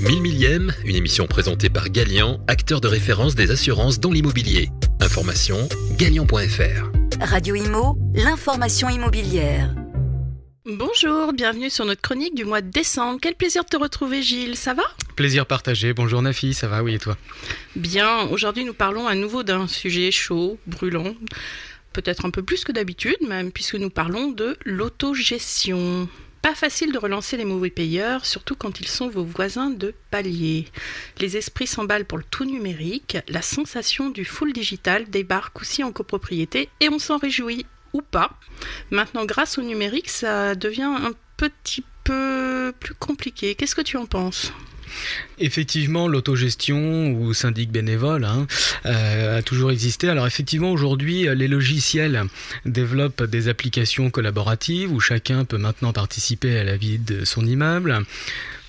1000 millième, une émission présentée par Gallian, acteur de référence des assurances dans l'immobilier. Information, gallian.fr. Radio Imo, l'information immobilière. Bonjour, bienvenue sur notre chronique du mois de décembre. Quel plaisir de te retrouver, Gilles, ça va ? Plaisir partagé. Bonjour Nafi, ça va, oui, et toi ? Bien, aujourd'hui nous parlons à nouveau d'un sujet chaud, brûlant, peut-être un peu plus que d'habitude même, puisque nous parlons de l'autogestion. Pas facile de relancer les mauvais payeurs, surtout quand ils sont vos voisins de palier. Les esprits s'emballent pour le tout numérique, la sensation du full digital débarque aussi en copropriété et on s'en réjouit, ou pas. Maintenant, grâce au numérique, ça devient un petit peu plus compliqué. Qu'est-ce que tu en penses ? Effectivement, l'autogestion ou syndic bénévole a toujours existé. Alors effectivement, aujourd'hui, les logiciels développent des applications collaboratives où chacun peut maintenant participer à la vie de son immeuble.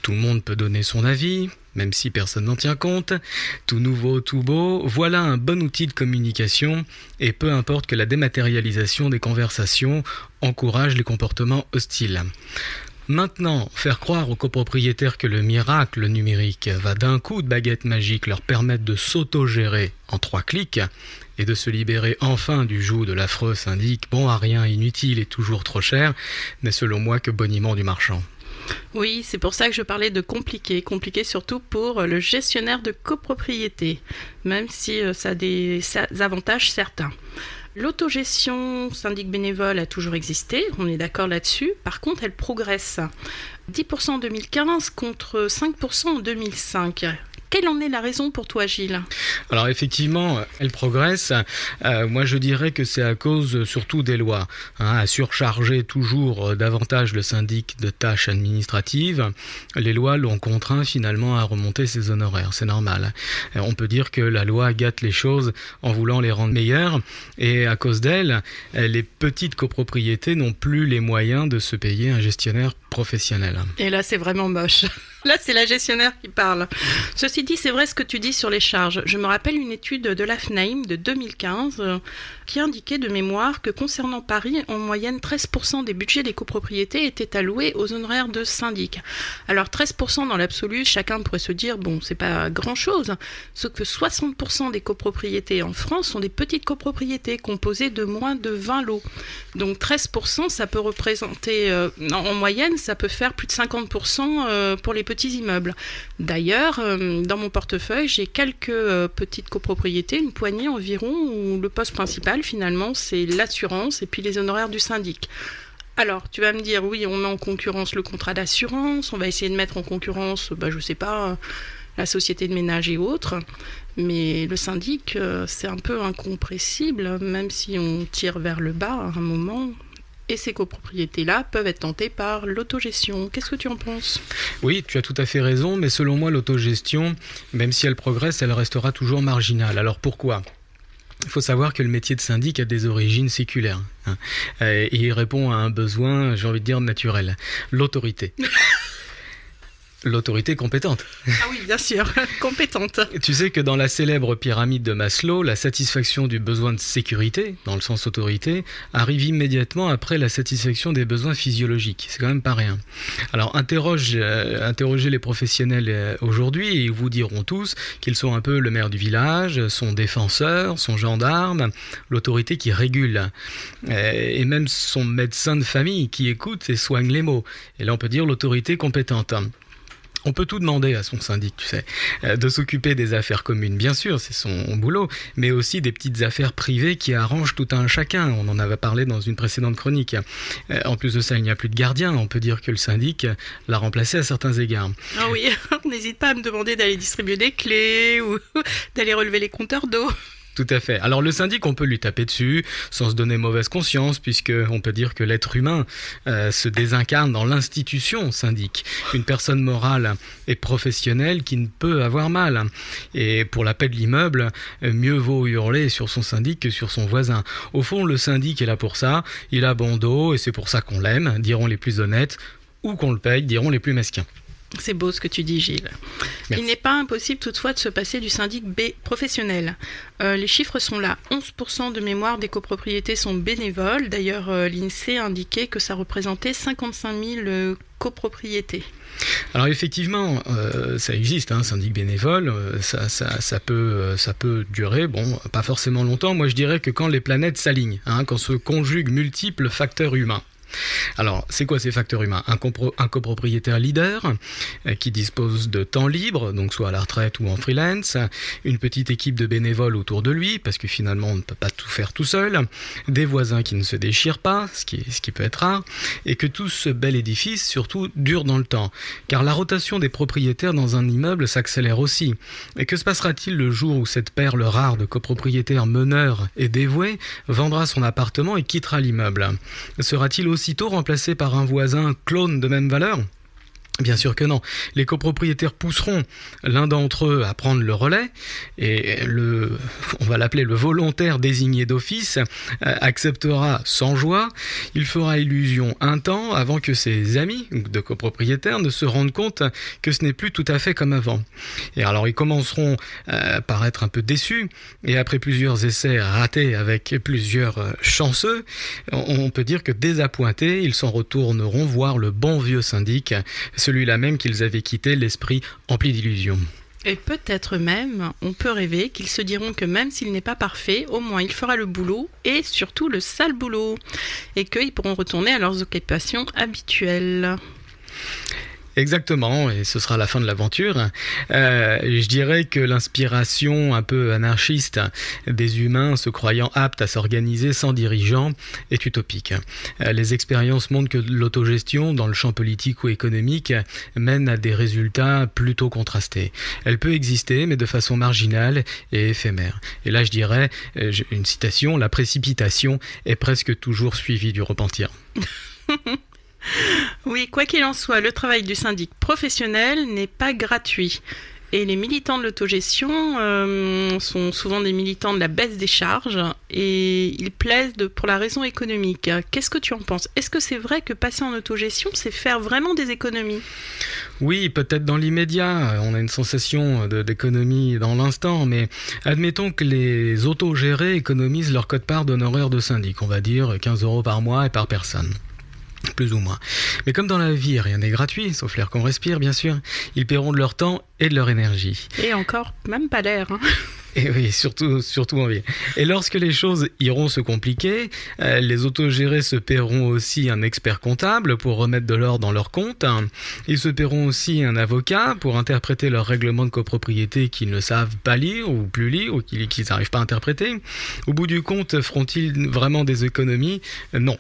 Tout le monde peut donner son avis, même si personne n'en tient compte. Tout nouveau, tout beau, voilà un bon outil de communication et peu importe que la dématérialisation des conversations encourage les comportements hostiles. Maintenant, faire croire aux copropriétaires que le miracle numérique va d'un coup de baguette magique leur permettre de s'autogérer en 3 clics et de se libérer enfin du joug de l'affreux syndic bon à rien, inutile et toujours trop cher, n'est selon moi que boniment du marchand. Oui, c'est pour ça que je parlais de compliqué surtout pour le gestionnaire de copropriété, même si ça a des avantages certains. L'autogestion syndic bénévole a toujours existé, on est d'accord là-dessus. Par contre, elle progresse. 10% en 2015 contre 5% en 2005. Quelle en est la raison pour toi, Gilles ? Alors effectivement, elle progresse. Moi, je dirais que c'est à cause surtout des lois. À surcharger toujours davantage le syndic de tâches administratives, les lois l'ont contraint finalement à remonter ses honoraires. C'est normal. On peut dire que la loi gâte les choses en voulant les rendre meilleures. Et à cause d'elle, les petites copropriétés n'ont plus les moyens de se payer un gestionnaire professionnel. Et là, c'est vraiment moche. Là, c'est la gestionnaire qui parle. Ceci dit, c'est vrai ce que tu dis sur les charges. Je me rappelle une étude de l'AFNAIM de 2015 qui indiquait de mémoire que concernant Paris, en moyenne, 13% des budgets des copropriétés étaient alloués aux honoraires de syndic. Alors 13% dans l'absolu, chacun pourrait se dire, bon, c'est pas grand-chose, sauf que 60% des copropriétés en France sont des petites copropriétés composées de moins de 20 lots. Donc 13%, ça peut représenter, en moyenne, ça peut faire plus de 50% pour les petits immeubles. D'ailleurs, dans mon portefeuille, j'ai quelques petites copropriétés, une poignée environ, où le poste principal, finalement, c'est l'assurance et puis les honoraires du syndic. Alors, tu vas me dire, oui, on met en concurrence le contrat d'assurance, on va essayer de mettre en concurrence, je sais pas, la société de ménage et autres, mais le syndic, c'est un peu incompressible, même si on tire vers le bas à un moment. Et ces copropriétés-là peuvent être tentées par l'autogestion. Qu'est-ce que tu en penses ? Oui, tu as tout à fait raison, mais selon moi, l'autogestion, même si elle progresse, elle restera toujours marginale. Alors pourquoi ? Il faut savoir que le métier de syndic a des origines séculaires. Et il répond à un besoin, j'ai envie de dire, naturel. L'autorité. L'autorité compétente. Ah oui, bien sûr, compétente. Tu sais que dans la célèbre pyramide de Maslow, la satisfaction du besoin de sécurité, dans le sens autorité, arrive immédiatement après la satisfaction des besoins physiologiques. C'est quand même pas rien. Alors interrogez les professionnels aujourd'hui et ils vous diront tous qu'ils sont un peu le maire du village, son défenseur, son gendarme, l'autorité qui régule. Et même son médecin de famille qui écoute et soigne les maux. Et là on peut dire l'autorité compétente. On peut tout demander à son syndic, tu sais, de s'occuper des affaires communes, bien sûr, c'est son boulot, mais aussi des petites affaires privées qui arrangent tout un chacun. On en avait parlé dans une précédente chronique. En plus de ça, il n'y a plus de gardien. On peut dire que le syndic l'a remplacé à certains égards. Ah oui, n'hésite pas à me demander d'aller distribuer des clés ou d'aller relever les compteurs d'eau. Tout à fait. Alors le syndic, on peut lui taper dessus sans se donner mauvaise conscience, puisque on peut dire que l'être humain se désincarne dans l'institution syndic. Une personne morale et professionnelle qui ne peut avoir mal. Et pour la paix de l'immeuble, mieux vaut hurler sur son syndic que sur son voisin. Au fond, le syndic est là pour ça. Il a bon dos et c'est pour ça qu'on l'aime, diront les plus honnêtes, ou qu'on le paye, diront les plus mesquins. C'est beau ce que tu dis, Gilles. Merci. Il n'est pas impossible toutefois de se passer du syndic B professionnel. Les chiffres sont là. 11% de mémoire des copropriétés sont bénévoles. D'ailleurs, l'INSEE indiquait que ça représentait 55 000 copropriété. Alors effectivement, ça existe, syndic bénévole, ça peut durer, pas forcément longtemps. Moi je dirais que quand les planètes s'alignent, quand se conjuguent multiples facteurs humains. Alors, c'est quoi ces facteurs humains ? Un copropriétaire leader qui dispose de temps libre, donc soit à la retraite ou en freelance, une petite équipe de bénévoles autour de lui, parce que finalement on ne peut pas tout faire tout seul, des voisins qui ne se déchirent pas, ce qui peut être rare, et que tout ce bel édifice surtout dure dans le temps. Car la rotation des propriétaires dans un immeuble s'accélère aussi. Et que se passera-t-il le jour où cette perle rare de copropriétaires meneurs et dévoués vendra son appartement et quittera l'immeuble ? Sera-t-il aussitôt remplacé par un voisin clone de même valeur ? Bien sûr que non. Les copropriétaires pousseront l'un d'entre eux à prendre le relais et on va l'appeler le volontaire désigné d'office, acceptera sans joie. Il fera illusion un temps avant que ses amis de copropriétaires ne se rendent compte que ce n'est plus tout à fait comme avant. Et alors ils commenceront par être un peu déçus et après plusieurs essais ratés avec plusieurs chanceux, on peut dire que désappointés, ils s'en retourneront voir le bon vieux syndic, celui-là même qu'ils avaient quitté, l'esprit empli d'illusions. Et peut-être même, on peut rêver qu'ils se diront que même s'il n'est pas parfait, au moins il fera le boulot, et surtout le sale boulot, et qu'ils pourront retourner à leurs occupations habituelles. Exactement, et ce sera la fin de l'aventure. Je dirais que l'inspiration un peu anarchiste des humains se croyant aptes à s'organiser sans dirigeants est utopique. Les expériences montrent que l'autogestion dans le champ politique ou économique mène à des résultats plutôt contrastés. Elle peut exister, mais de façon marginale et éphémère. Et là, je dirais, une citation, la précipitation est presque toujours suivie du repentir. Oui, quoi qu'il en soit, le travail du syndic professionnel n'est pas gratuit. Et les militants de l'autogestion sont souvent des militants de la baisse des charges et ils plaident pour la raison économique. Qu'est-ce que tu en penses ? Est-ce que c'est vrai que passer en autogestion, c'est faire vraiment des économies ? Oui, peut-être dans l'immédiat, on a une sensation d'économie dans l'instant, mais admettons que les autogérés économisent leur quote-part d'honoraires de syndic, on va dire 15 € par mois et par personne. Plus ou moins. Mais comme dans la vie, rien n'est gratuit, sauf l'air qu'on respire, bien sûr. Ils paieront de leur temps et de leur énergie. Et encore, même pas l'air. Et oui, surtout envie. Et lorsque les choses iront se compliquer, les autogérés se paieront aussi un expert comptable pour remettre de l'ordre dans leurs comptes. Ils se paieront aussi un avocat pour interpréter leur règlement de copropriété qu'ils ne savent pas lire ou plus lire ou qu'ils n'arrivent pas à interpréter. Au bout du compte, feront-ils vraiment des économies ? Non,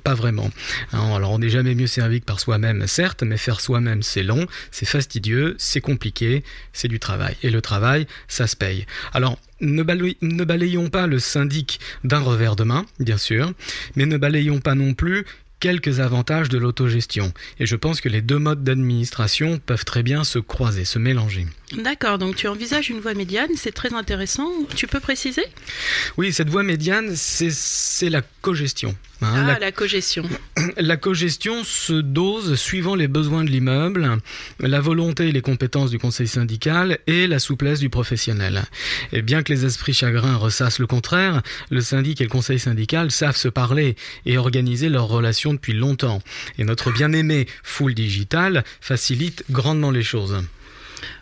pas vraiment. Alors on n'est jamais mieux servi que par soi-même, certes, mais faire soi-même c'est long, c'est fastidieux, c'est compliqué, c'est du travail. Et le travail, ça se paye. Alors, ne balayons pas le syndic d'un revers de main, bien sûr, mais ne balayons pas non plus quelques avantages de l'autogestion. Et je pense que les deux modes d'administration peuvent très bien se croiser, se mélanger. D'accord, donc tu envisages une voie médiane, c'est très intéressant. Tu peux préciser ? Oui, cette voie médiane, c'est la cogestion. La cogestion. La cogestion se dose suivant les besoins de l'immeuble, la volonté et les compétences du conseil syndical et la souplesse du professionnel. Et bien que les esprits chagrins ressassent le contraire, le syndic et le conseil syndical savent se parler et organiser leurs relations depuis longtemps. Et notre bien-aimé full digital facilite grandement les choses.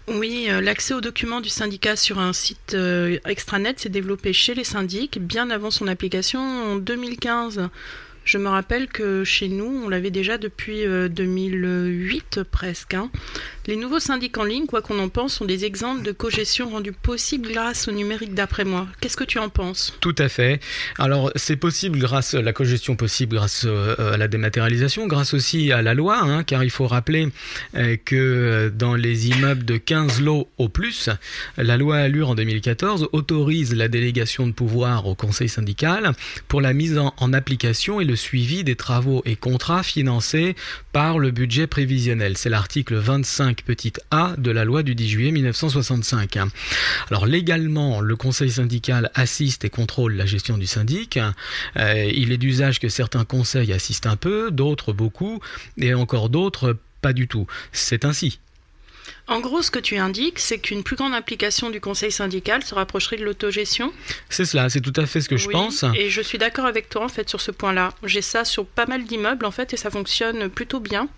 Oui, l'accès aux documents du syndicat sur un site extranet s'est développé chez les syndics bien avant son application en 2015. Je me rappelle que chez nous, on l'avait déjà depuis 2008 presque. Les nouveaux syndics en ligne, quoi qu'on en pense, sont des exemples de cogestion rendue possible grâce au numérique d'après moi. Qu'est-ce que tu en penses ? Tout à fait. Alors, c'est possible grâce à la cogestion possible grâce à la dématérialisation, grâce aussi à la loi, car il faut rappeler que dans les immeubles de 15 lots au plus, la loi Allure en 2014 autorise la délégation de pouvoir au conseil syndical pour la mise en application et le suivi des travaux et contrats financés par le budget prévisionnel. C'est l'article 25 petite a de la loi du 10 juillet 1965. Alors légalement, le conseil syndical assiste et contrôle la gestion du syndic. Il est d'usage que certains conseils assistent un peu, d'autres beaucoup, et encore d'autres pas du tout. C'est ainsi. En gros, ce que tu indiques, c'est qu'une plus grande implication du conseil syndical se rapprocherait de l'autogestion. C'est cela, c'est tout à fait ce que je pense. Et je suis d'accord avec toi en fait sur ce point-là. J'ai ça sur pas mal d'immeubles en fait et ça fonctionne plutôt bien.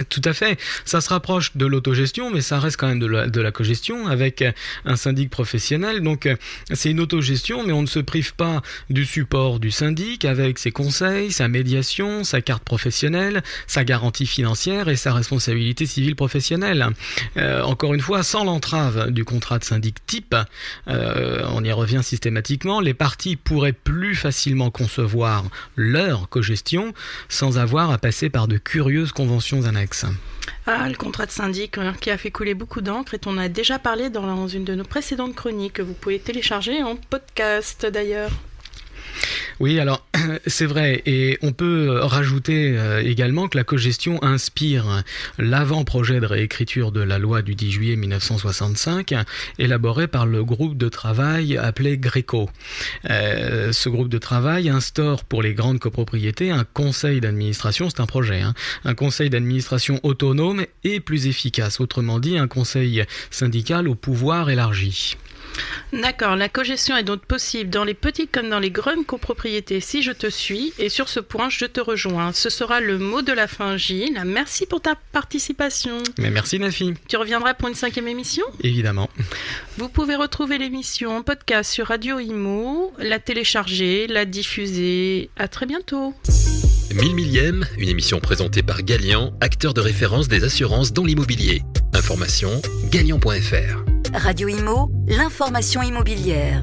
Tout à fait. Ça se rapproche de l'autogestion, mais ça reste quand même de la cogestion avec un syndic professionnel. Donc, c'est une autogestion, mais on ne se prive pas du support du syndic avec ses conseils, sa médiation, sa carte professionnelle, sa garantie financière et sa responsabilité civile professionnelle. Encore une fois, sans l'entrave du contrat de syndic type, on y revient systématiquement, les parties pourraient plus facilement concevoir leur cogestion sans avoir à passer par de curieuses conventions annexes. Ah, le contrat de syndic qui a fait couler beaucoup d'encre et on a déjà parlé dans une de nos précédentes chroniques que vous pouvez télécharger en podcast d'ailleurs. Oui, alors c'est vrai, et on peut rajouter également que la cogestion inspire l'avant-projet de réécriture de la loi du 10 juillet 1965, élaboré par le groupe de travail appelé GRECO. Ce groupe de travail instaure pour les grandes copropriétés un conseil d'administration, c'est un projet, un conseil d'administration autonome et plus efficace, autrement dit un conseil syndical au pouvoir élargi. D'accord, la cogestion est donc possible dans les petites comme dans les grandes copropriétés si je te suis et sur ce point je te rejoins. Ce sera le mot de la fin, Gilles. Merci pour ta participation. Mais merci Nafi. Tu reviendras pour une 5e émission ? Évidemment. Vous pouvez retrouver l'émission en podcast sur Radio Imo, la télécharger, la diffuser. À très bientôt. 1000 millième, une émission présentée par Galian, acteur de référence des assurances dans l'immobilier. Information, galian.fr. Radio Imo, l'information immobilière.